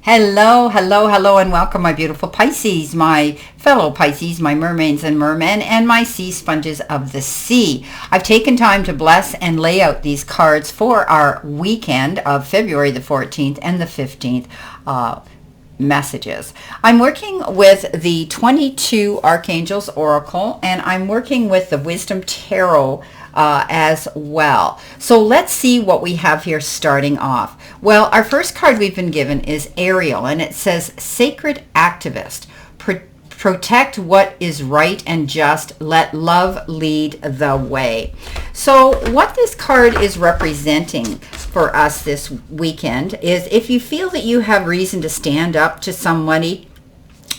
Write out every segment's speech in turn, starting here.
Hello, hello, hello, and welcome, my beautiful Pisces, my fellow Pisces, my mermaids and mermen, and my sea sponges of the sea. I've taken time to bless and lay out these cards for our weekend of February the 14th and the 15th messages. I'm working with the 22 Archangels Oracle, and I'm working with the Wisdom Tarot as well. So let's see what we have here starting off. Well, our first card we've been given is Ariel, and it says Sacred Activist. Protect what is right and just. Let love lead the way. So what this card is representing for us this weekend is if you feel that you have reason to stand up to somebody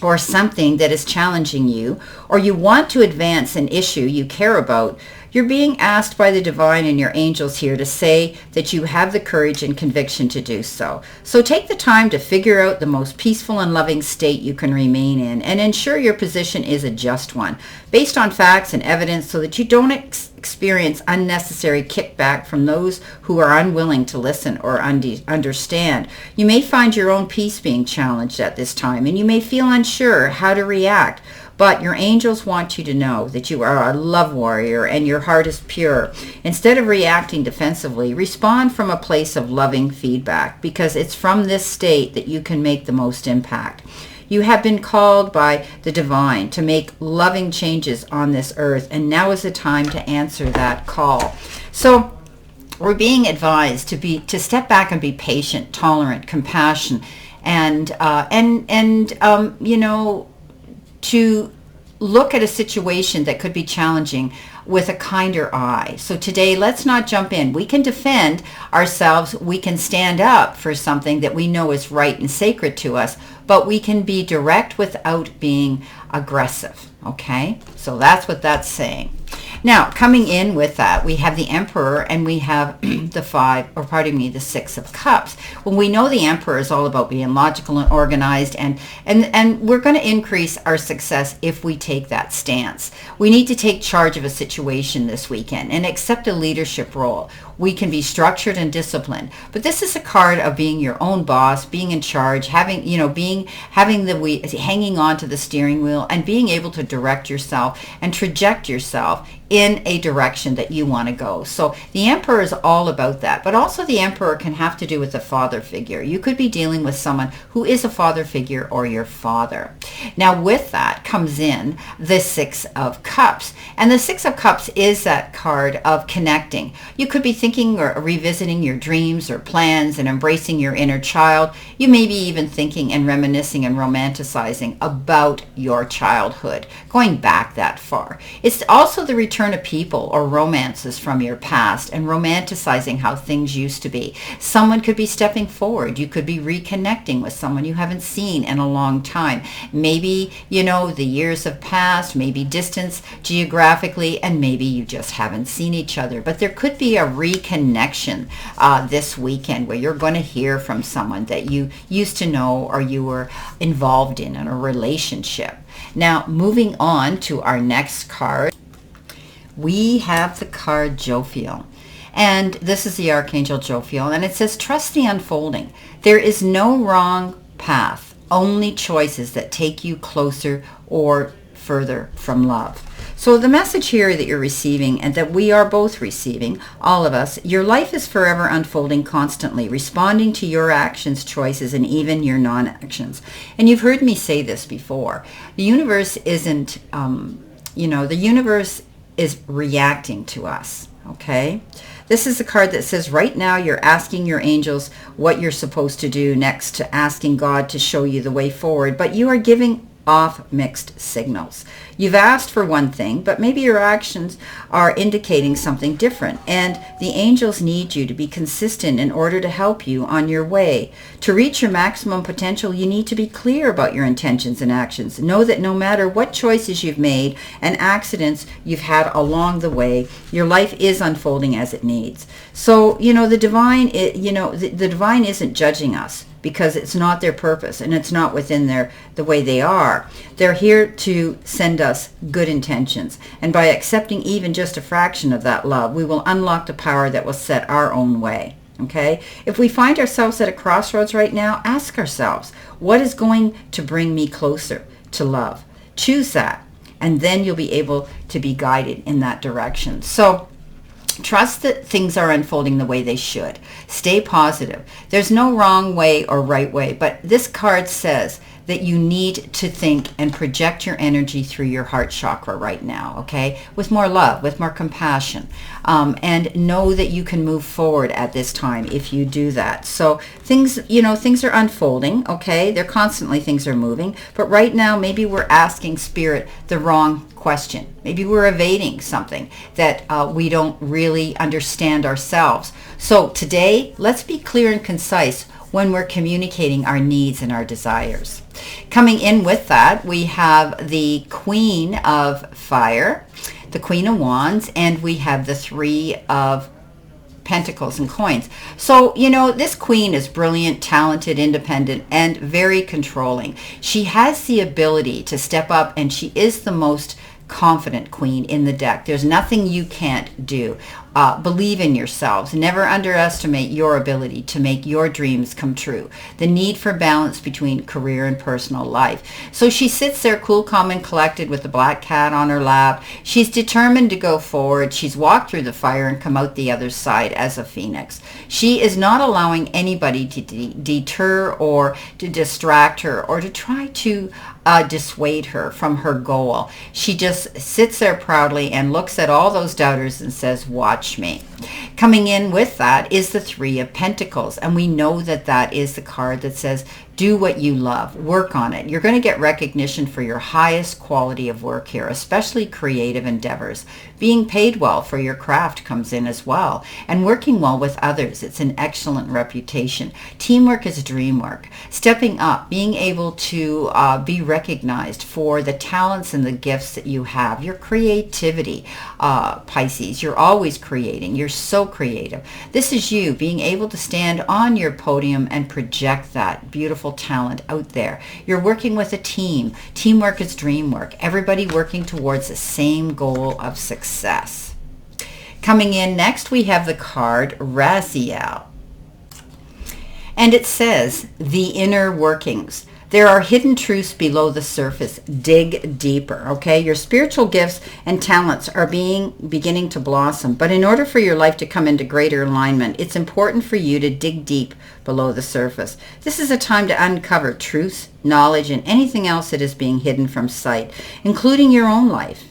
or something that is challenging you, or you want to advance an issue you care about, you're being asked by the divine and your angels here to say that you have the courage and conviction to do so. So take the time to figure out the most peaceful and loving state you can remain in and ensure your position is a just one, based on facts and evidence, so that you don't experience unnecessary kickback from those who are unwilling to listen or understand. You may find your own peace being challenged at this time, and you may feel unsure how to react. But your angels want you to know that you are a love warrior and your heart is pure. Instead of reacting defensively, respond from a place of loving feedback, because it's from this state that you can make the most impact. You have been called by the divine to make loving changes on this earth, and now is the time to answer that call. So we're being advised to step back and be patient, tolerant, compassionate, and to look at a situation that could be challenging with a kinder eye. So today, let's not jump in. We can defend ourselves. We can stand up for something that we know is right and sacred to us, but we can be direct without being aggressive. Okay? So that's what that's saying. Now, coming in with that, we have the Emperor and we have the Six of Cups. Well, we know the Emperor is all about being logical and organized, and we're going to increase our success if we take that stance. We need to take charge of a situation this weekend and accept a leadership role. We can be structured and disciplined, but this is a card of being your own boss, being in charge, hanging on to the steering wheel, and being able to direct yourself and traject yourself in a direction that you want to go. So the Emperor is all about that, but also the Emperor can have to do with a father figure. You could be dealing with someone who is a father figure or your father. Now with that comes in the Six of Cups, and the Six of Cups is that card of connecting. You could be thinking or revisiting your dreams or plans and embracing your inner child. You may be even thinking and reminiscing and romanticizing about your childhood, going back that far. It's also the return of people or romances from your past and romanticizing how things used to be. Someone could be stepping forward. You could be reconnecting with someone you haven't seen in a long time. Maybe, the years have passed, maybe distance geographically, and maybe you just haven't seen each other. But there could be a reconnection this weekend where you're going to hear from someone that you used to know or you were involved in a relationship. Now, moving on to our next card, we have the card Jophiel. And this is the Archangel Jophiel, and it says, trust the unfolding. There is no wrong path, only choices that take you closer or further from love. So the message here that you're receiving, and that we are both receiving, all of us, your life is forever unfolding constantly, responding to your actions, choices, and even your non-actions. And you've heard me say this before. The universe isn't, the universe is reacting to us, okay? This is a card that says right now you're asking your angels what you're supposed to do next to asking God to show you the way forward, but you are giving off mixed signals. You've asked for one thing, but maybe your actions are indicating something different, and the angels need you to be consistent in order to help you on your way. To reach your maximum potential, you need to be clear about your intentions and actions. Know that no matter what choices you've made and accidents you've had along the way, your life is unfolding as it needs. So, the divine, the divine isn't judging us, because it's not their purpose and it's not within the way they are. They're here to send us good intentions. And by accepting even just a fraction of that love, we will unlock the power that will set our own way. Okay? If we find ourselves at a crossroads right now, ask ourselves, what is going to bring me closer to love? Choose that, and then you'll be able to be guided in that direction. So trust that things are unfolding the way they should. Stay positive. There's no wrong way or right way, but this card says that you need to think and project your energy through your heart chakra right now, okay? With more love, with more compassion. And know that you can move forward at this time if you do that. So things, things are unfolding, okay? They're constantly, things are moving. But right now, maybe we're asking Spirit the wrong question. Maybe we're evading something that we don't really understand ourselves. So today, let's be clear and concise when we're communicating our needs and our desires. Coming in with that, we have the Queen of Fire, the Queen of Wands, and we have the Three of Pentacles and coins. So, this queen is brilliant, talented, independent, and very controlling. She has the ability to step up, and she is the most confident queen in the deck. There's nothing you can't do. Believe in yourselves. Never underestimate your ability to make your dreams come true. The need for balance between career and personal life. So she sits there cool, calm, and collected with the black cat on her lap. She's determined to go forward. She's walked through the fire and come out the other side as a phoenix. She is not allowing anybody to deter or to distract her or to try to dissuade her from her goal. She just sits there proudly and looks at all those doubters and says, watch me. Coming in with that is the Three of Pentacles, and we know that that is the card that says do what you love, work on it. You're going to get recognition for your highest quality of work here, especially creative endeavors. Being paid well for your craft comes in as well, and working well with others. It's an excellent reputation. Teamwork is dream work. Stepping up, being able to be recognized for the talents and the gifts that you have, your creativity, Pisces. You're always creating. You're so creative. This is you being able to stand on your podium and project that beautiful talent out there. You're working with a team. Teamwork is dream work. Everybody working towards the same goal of success. Coming in next, we have the card Raziel. And it says, the inner workings. There are hidden truths below the surface. Dig deeper, okay? Your spiritual gifts and talents are beginning to blossom. But in order for your life to come into greater alignment, it's important for you to dig deep below the surface. This is a time to uncover truths, knowledge, and anything else that is being hidden from sight, including your own life.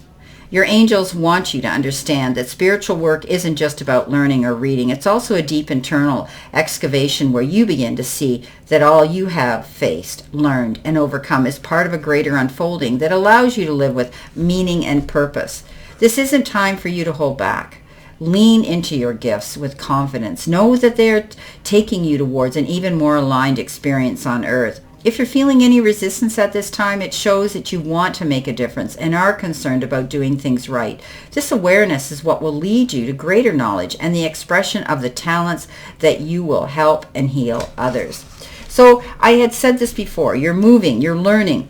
Your angels want you to understand that spiritual work isn't just about learning or reading. It's also a deep internal excavation where you begin to see that all you have faced, learned, and overcome is part of a greater unfolding that allows you to live with meaning and purpose. This isn't time for you to hold back. Lean into your gifts with confidence. Know that they are taking you towards an even more aligned experience on earth. If you're feeling any resistance at this time, it shows that you want to make a difference and are concerned about doing things right. This awareness is what will lead you to greater knowledge and the expression of the talents that you will help and heal others. So I had said this before, you're moving, you're learning.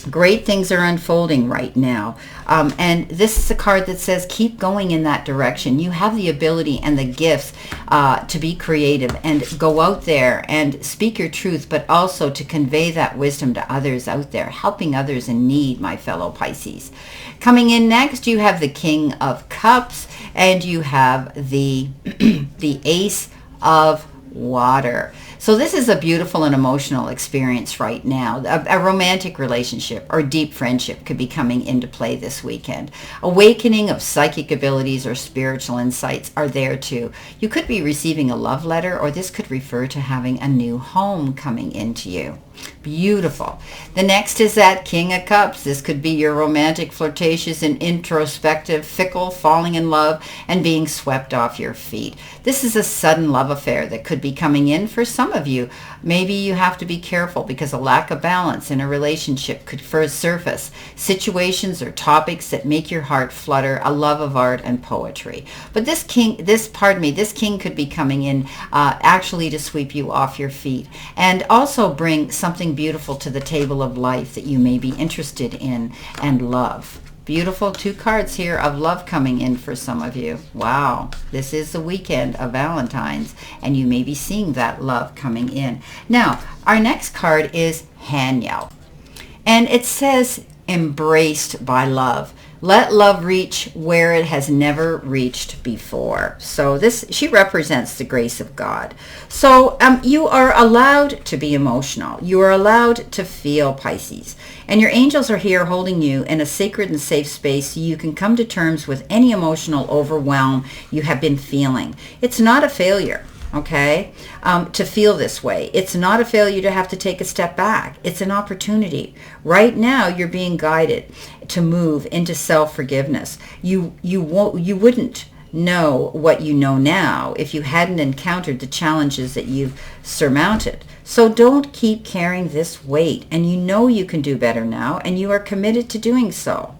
Great things are unfolding right now. And this is a card that says keep going in that direction. You have the ability and the gifts to be creative and go out there and speak your truth, but also to convey that wisdom to others out there, helping others in need, my fellow Pisces. Coming in next, you have the King of Cups, and you have the, the Ace of Water. So this is a beautiful and emotional experience right now. A romantic relationship or deep friendship could be coming into play this weekend. Awakening of psychic abilities or spiritual insights are there too. You could be receiving a love letter, or this could refer to having a new home coming into you. Beautiful. The next is that King of Cups. This could be your romantic, flirtatious, and introspective, fickle, falling in love and being swept off your feet. This is a sudden love affair that could be coming in for some of you. Maybe you have to be careful because a lack of balance in a relationship could first surface situations or topics that make your heart flutter, a love of art and poetry. But this king could be coming in actually to sweep you off your feet and also bring something beautiful to the table of life that you may be interested in and love. Beautiful 2 cards here of love coming in for some of you. Wow, this is the weekend of Valentines, and you may be seeing that love coming in. Now, our next card is Hanyel, and it says, embraced by love. Let love reach where it has never reached before. So she represents the grace of God. So you are allowed to be emotional. You are allowed to feel, Pisces. And your angels are here holding you in a sacred and safe space so you can come to terms with any emotional overwhelm you have been feeling. It's not a failure. Okay, to feel this way. It's not a failure to have to take a step back. It's an opportunity. Right now, you're being guided to move into self-forgiveness. You wouldn't know what you know now if you hadn't encountered the challenges that you've surmounted. So don't keep carrying this weight, and you know you can do better now, and you are committed to doing so.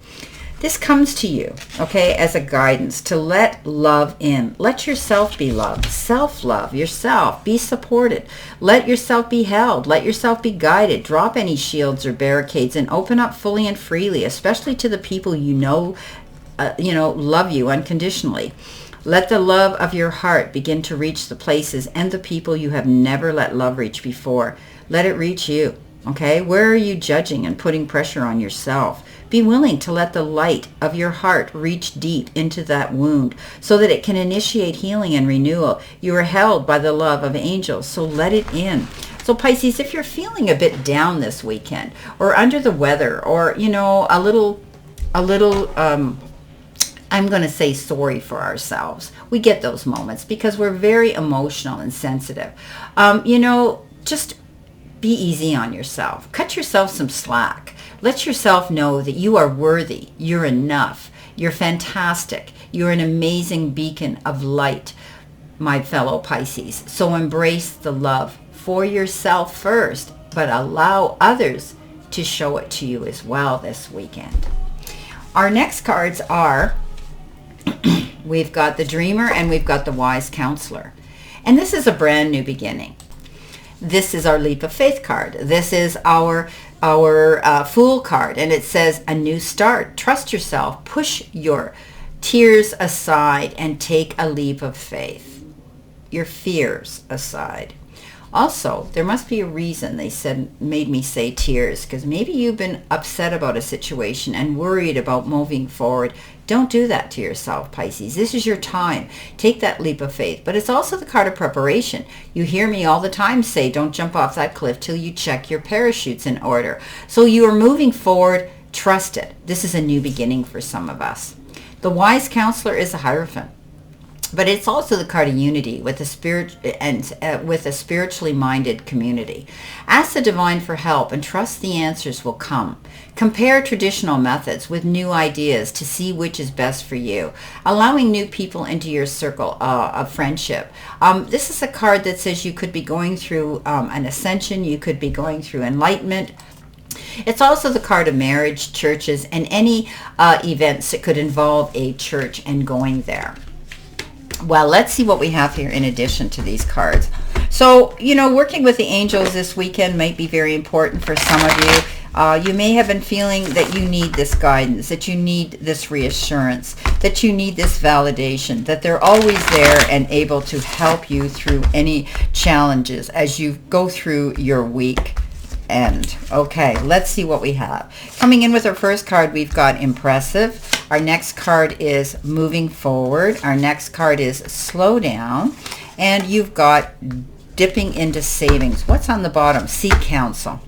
This comes to you, okay, as a guidance to let love in. Let yourself be loved. Self-love yourself. Be supported. Let yourself be held. Let yourself be guided. Drop any shields or barricades and open up fully and freely, especially to the people you know love you unconditionally. Let the love of your heart begin to reach the places and the people you have never let love reach before. Let it reach you, okay? Where are you judging and putting pressure on yourself? Be willing to let the light of your heart reach deep into that wound so that it can initiate healing and renewal. You are held by the love of angels, so let it in. So Pisces, if you're feeling a bit down this weekend or under the weather or, a little, I'm going to say sorry for ourselves. We get those moments because we're very emotional and sensitive. Just be easy on yourself. Cut yourself some slack. Let yourself know that you are worthy. You're enough. You're fantastic. You're an amazing beacon of light, my fellow Pisces. So embrace the love for yourself first, but allow others to show it to you as well this weekend. Our next cards are, we've got the Dreamer and we've got the Wise Counselor. And this is a brand new beginning. This is our Leap of Faith card. This is our Fool card, and it says a new start. Trust yourself. Push your tears aside and take a leap of faith. Your fears aside. Also, there must be a reason they made me say tears, because maybe you've been upset about a situation and worried about moving forward. Don't do that to yourself, Pisces. This is your time. Take that leap of faith. But it's also the card of preparation. You hear me all the time say, don't jump off that cliff till you check your parachutes in order. So you are moving forward. Trust it. This is a new beginning for some of us. The Wise Counselor is a Hierophant. But it's also the card of unity with a spirit and with a spiritually minded community. Ask the divine for help and trust the answers will come. Compare traditional methods with new ideas to see which is best for you. Allowing new people into your circle of friendship. This is a card that says you could be going through an ascension. You could be going through enlightenment. It's also the card of marriage, churches, and any events that could involve a church and going there. Well, let's see what we have here in addition to these cards. So, working with the angels this weekend might be very important for some of you. You may have been feeling that you need this guidance, that you need this reassurance, that you need this validation, that they're always there and able to help you through any challenges as you go through your week end. Okay, let's see what we have. Coming in with our first card, we've got Impressive. Our next card is Moving Forward. Our next card is Slow Down. And you've got Dipping into Savings. What's on the bottom? Seek counsel.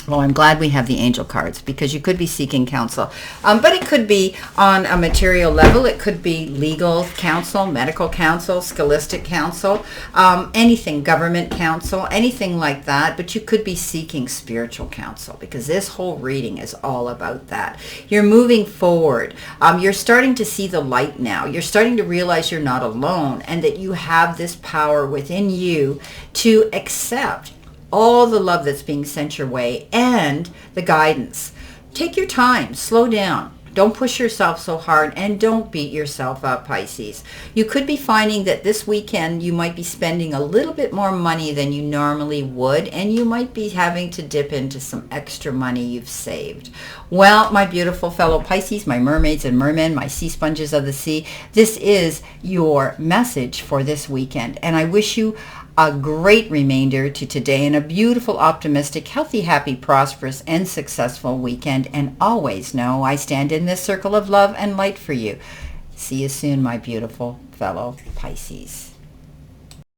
Well, I'm glad we have the angel cards because you could be seeking counsel. But it could be on a material level. It could be legal counsel, medical counsel, scholastic counsel, anything, government counsel, anything like that. But you could be seeking spiritual counsel because this whole reading is all about that. You're moving forward. You're starting to see the light now. You're starting to realize you're not alone and that you have this power within you to accept all the love that's being sent your way and the guidance. Take your time, slow down, Don't push yourself so hard, and don't beat yourself up, Pisces. You could be finding that this weekend you might be spending a little bit more money than you normally would, and you might be having to dip into some extra money you've saved. Well, my beautiful fellow Pisces, my mermaids and mermen, my sea sponges of the sea, this is your message for this weekend, and I wish you a great remainder to today and a beautiful, optimistic, healthy, happy, prosperous, and successful weekend. And always know I stand in this circle of love and light for you. See you soon, my beautiful fellow Pisces.